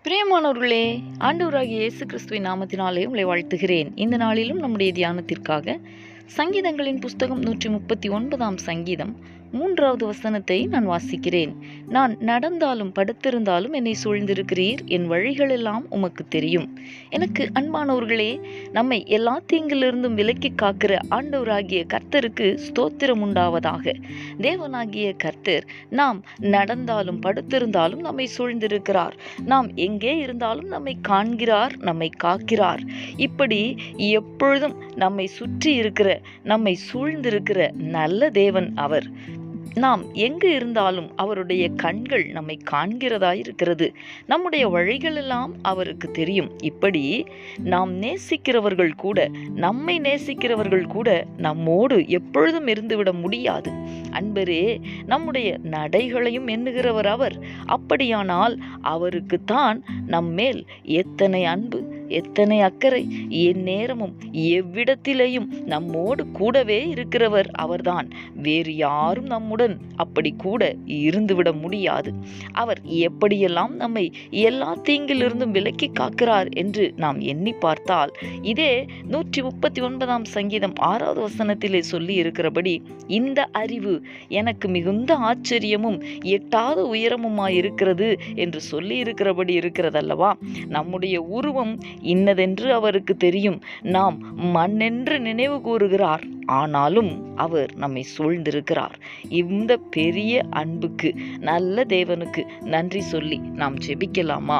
பிரியமானவர்களே, ஆண்டவராகிய இயேசு கிறிஸ்துவின் நாமத்தினாலே உங்களை வாழ்த்துகிறேன். இந்த நாளிலும் நம்முடைய தியானத்திற்காக சங்கீதங்களின் புஸ்தகம் 139 சங்கீதம் 3வது வசனத்தை நான் வாசிக்கிறேன். நான் நடந்தாலும் படுத்திருந்தாலும் என்னை சூழ்ந்திருக்கிறீர், என் வழிகளெல்லாம் உமக்கு தெரியும். எனக்கு அன்பானவர்களே, நம்மை எல்லா தீங்கிலிருந்தும் விலக்கி காக்கிற ஆண்டவராகிய கர்த்தருக்கு ஸ்தோத்திரம் உண்டாவதாக. தேவனாகிய கர்த்தர் நாம் நடந்தாலும் படுத்திருந்தாலும் நம்மை சூழ்ந்திருக்கிறார். நாம் எங்கே இருந்தாலும் நம்மை காண்கிறார், நம்மை காக்கிறார். இப்படி எப்பொழுதும் நம்மை சுற்றி இருக்கிற, நம்மை சூழ்ந்திருக்கிற நல்ல தேவன் அவர். நாம் எங்கு இருந்தாலும் அவருடைய கண்கள் நம்மை காண்கிறதாயிருக்கிறது. நம்முடைய வழிகளெல்லாம் அவருக்கு தெரியும். இப்படி நாம் நேசிக்கிறவர்கள் கூட, நம்மை நேசிக்கிறவர்கள் கூட நம்மோடு எப்பொழுதும் இருந்துவிட முடியாது. அன்பரே, நம்முடைய நடைகளையும் எண்ணுகிறவர் அவர். அப்படியானால் அவருக்குத்தான் நம்மேல் எத்தனை அன்பு, எத்தனை அக்கறை. எந்நேரமும் எவ்விடத்திலேயும் நம்மோடு கூடவே இருக்கிறவர் அவர்தான். வேறு யாரும் நம்முடன் அப்படி கூட இருந்துவிட முடியாது. அவர் எப்படியெல்லாம் நம்மை எல்லா தீங்கிலிருந்தும் விலக்கி காக்கிறார் என்று நாம் எண்ணி பார்த்தால், இதே 139 சங்கீதம் 6வது வசனத்திலே சொல்லி இருக்கிறபடி, இந்த அறிவு எனக்கு மிகுந்த ஆச்சரியமும் எட்டாத உயரமுமாயிருக்கிறது என்று சொல்லி இருக்கிறபடி இருக்கிறதல்லவா. நம்முடைய உருவம் இன்னதென்று அவருக்கு தெரியும். நாம் மண்ணென்று நினைவு கூறுகிறார், ஆனாலும் அவர் நம்மை சூழ்ந்திருக்கிறார். இந்த பெரிய அன்புக்கு, நல்ல தேவனுக்கு நன்றி சொல்லி நாம் ஜெபிக்கலாமா?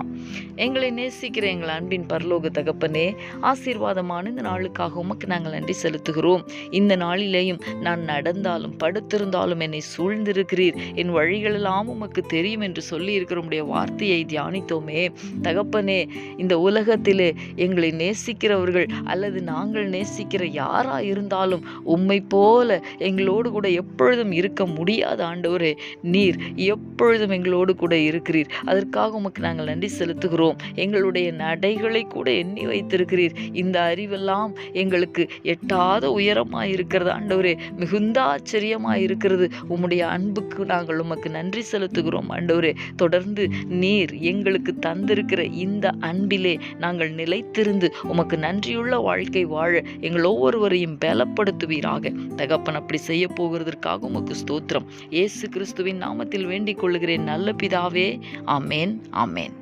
எங்களை நேசிக்கிற எங்கள் அன்பின் பரலோக தகப்பனே, ஆசீர்வாதமான இந்த நாளுக்காக உமக்கு நாங்கள் நன்றி செலுத்துகிறோம். இந்த நாளிலேயும் நான் நடந்தாலும் படுத்திருந்தாலும் என்னை சூழ்ந்திருக்கிறீர், என் வழிகளெல்லாம் உமக்கு தெரியும் என்று சொல்லி இருக்கிற உம்முடைய வார்த்தையை தியானித்தோமே தகப்பனே. இந்த உலகத்திலே எங்களை நேசிக்கிறவர்கள் அல்லது நாங்கள் நேசிக்கிற யாரா இருந்தாலும் உம்மை போல எங்களோடு கூட எப்பொழுதும் இருக்க முடியாத ஆண்டவரே, நீர் எப்பொழுதும் எங்களோடு கூட இருக்கிறீர். அதற்காக உமக்கு நாங்கள் நன்றி செலுத்துகிறோம். எங்களுடைய நடைகளை கூட எண்ணி வைத்திருக்கிறீர். இந்த அறிவெல்லாம் எங்களுக்கு எட்டாத உயரமாயிருக்கிறது ஆண்டவரே, மிகுந்த ஆச்சரியமாயிருக்கிறது. உம்முடைய அன்புக்கு நாங்கள் உமக்கு நன்றி செலுத்துகிறோம் ஆண்டவரே. தொடர்ந்து நீர் எங்களுக்கு தந்திருக்கிற இந்த அன்பிலே நாங்கள் நிலைத்திருந்து உமக்கு நன்றியுள்ள வாழ்க்கை வாழ எங்கள் ஒவ்வொருவரையும் பலப்படுத்துவீராக தகப்பன். அப்படி செய்ய போகிறதற்காக உமக்கு ஸ்தோத்திரம். இயேசு கிறிஸ்துவின் நாமத்தில் வேண்டிக் கொள்கிறேன் நல்ல பிதாவே. ஆமேன், ஆமேன்.